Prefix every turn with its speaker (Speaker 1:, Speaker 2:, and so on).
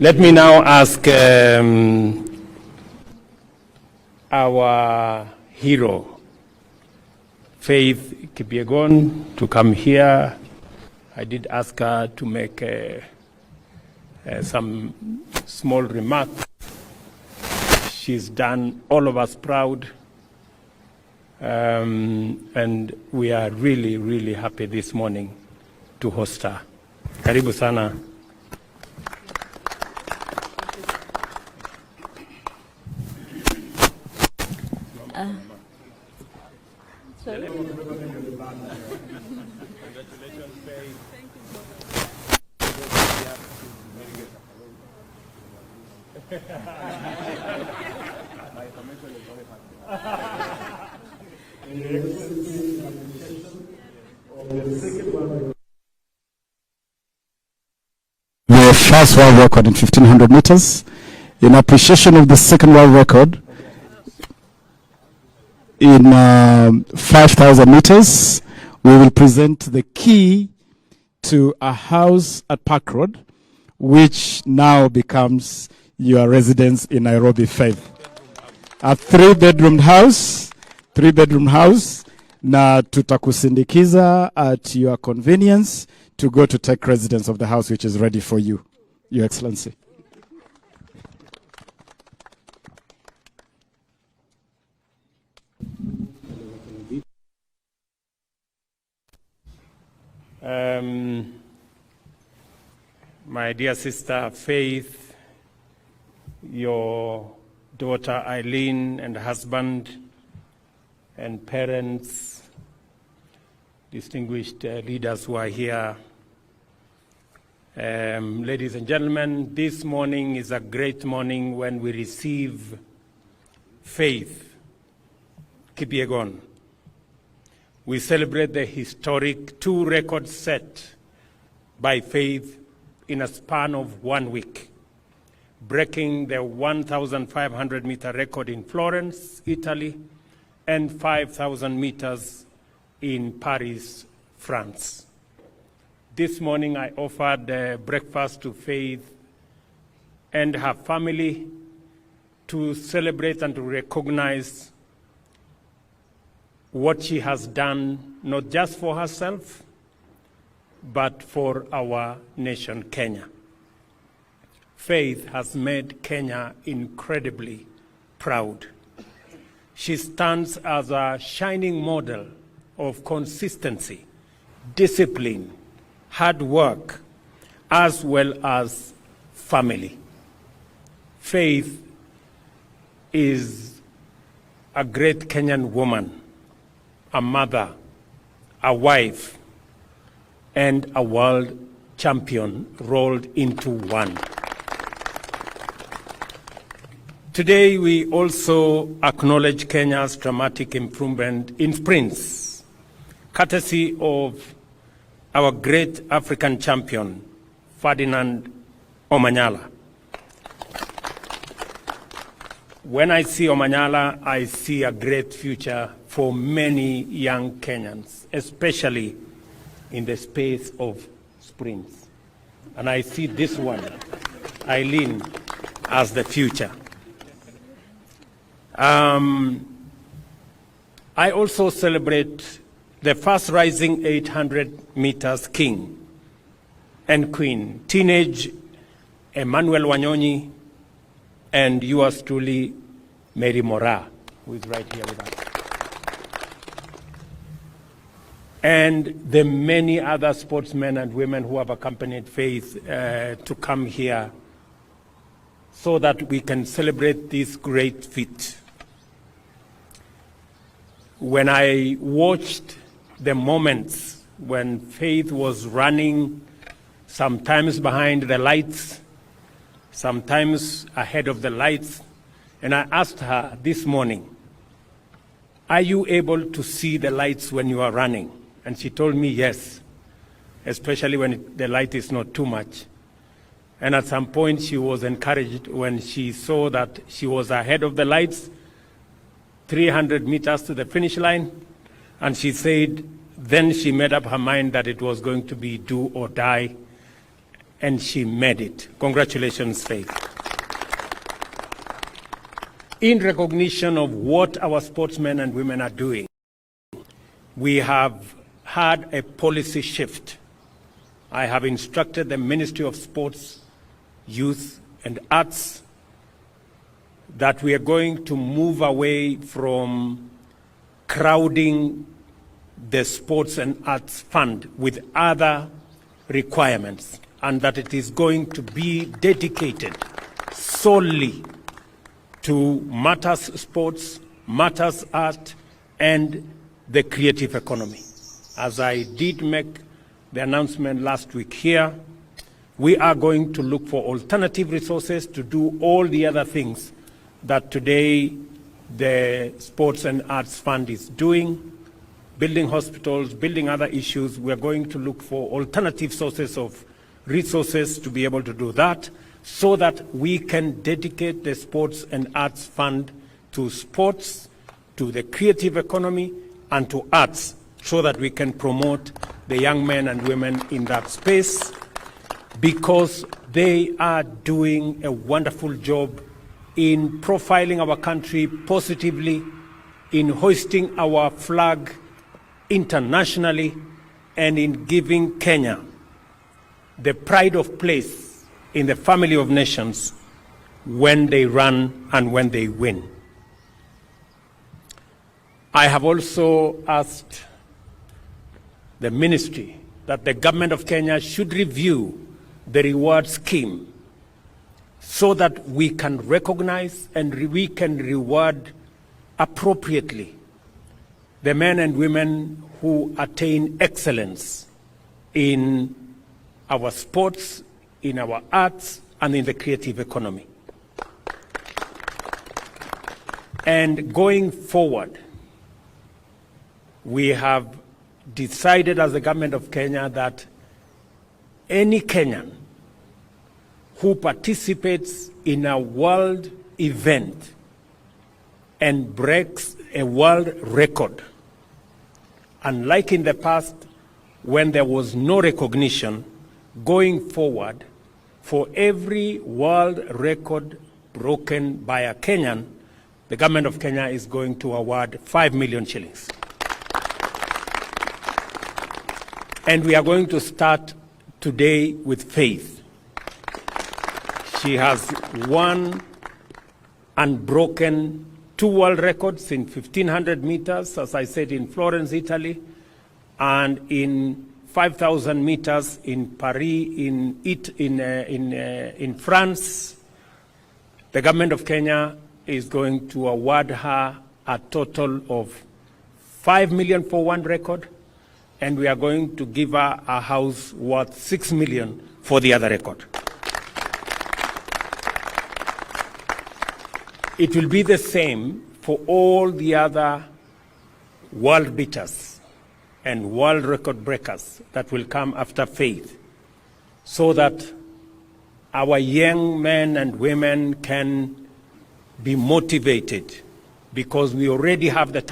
Speaker 1: Let me now ask our hero, Faith Kipyegon, to come here. I did ask her to make some small remarks. She's done all of us proud, and we are really, really happy this morning to host her. Karibu sana.
Speaker 2: Sorry.
Speaker 1: Congratulations, Faith.
Speaker 3: The first world record in 1500 meters. In appreciation of the second world record in 5,000 meters, we will present the key to a house at Park Road, which now becomes your residence in Nairobi, Faith. A three-bedroom house, na tutakusindikiza at your convenience to go to take residence of the house, which is ready for you, Your Excellency.
Speaker 1: My dear sister Faith, your daughter Eileen and husband and parents, distinguished leaders who are here, ladies and gentlemen, this morning is a great morning when we receive Faith Kipyegon. We celebrate the historic 2 records set by Faith in a span of 1 week, breaking the 1,500 meter record in Florence, Italy, and 5,000 meters in Paris, France. This morning I offered breakfast to Faith and her family to celebrate and to recognize what she has done, not just for herself, but for our nation, Kenya. Faith has made Kenya incredibly proud. She stands as a shining model of consistency, discipline, hard work, as well as family. Faith is a great Kenyan woman, a mother, a wife, and a world champion rolled into one. Today, we also acknowledge Kenya's dramatic improvement in sprints, courtesy of our great African champion, Ferdinand Omanyala. When I see Omanyala, I see a great future for many young Kenyans, especially in the space of sprints. And I see this one, Eileen, as the future. I also celebrate the first rising 800 meters king and queen, teenage Emmanuel Wanyonyi, and yours truly, Mary Mora, who is right here with us. And the many other sportsmen and women who have accompanied Faith to come here so that we can celebrate this great feat. When I watched the moments when Faith was running, sometimes behind the lights, sometimes ahead of the lights, and I asked her this morning, are you able to see the lights when you are running? And she told me yes, especially when the light is not too much. And at some point she was encouraged when she saw that she was ahead of the lights, 300 meters to the finish line, and she said then she made up her mind that it was going to be do or die, and she made it. Congratulations, Faith. In recognition of what our sportsmen and women are doing, we have had a policy shift. I have instructed the Ministry of Sports, Youth and Arts that we are going to move away from crowding the Sports and Arts Fund with other requirements, and that it is going to be dedicated solely to matters sports, matters art, and the creative economy. As I did make the announcement last week here, we are going to look for alternative resources to do all the other things that today the Sports and Arts Fund is doing, building hospitals, building other issues. We are going to look for alternative sources of resources to be able to do that, so that we can dedicate the Sports and Arts Fund to sports, to the creative economy, and to arts, so that we can promote the young men and women in that space, because they are doing a wonderful job in profiling our country positively, in hoisting our flag internationally, and in giving Kenya the pride of place in the family of nations when they run and when they win. I have also asked the ministry that the government of Kenya should review the reward scheme so that we can recognize and we can reward appropriately the men and women who attain excellence in our sports, in our arts, and in the creative economy. And going forward, we have decided as the government of Kenya that any Kenyan who participates in a world event and breaks a world record, unlike in the past when there was no recognition, going forward, for every world record broken by a Kenyan, the government of Kenya is going to award 5 million shillings. And we are going to start today with Faith. She has won and broken 2 world records in 1,500 meters, as I said, in Florence, Italy, and in 5,000 meters in Paris, in France. The government of Kenya is going to award her a total of 5 million for 1 record, and we are going to give her a house worth 6 million for the other record. It will be the same for all the other world beaters and world record breakers that will come after Faith, so that our young men and women can be motivated, because we already have the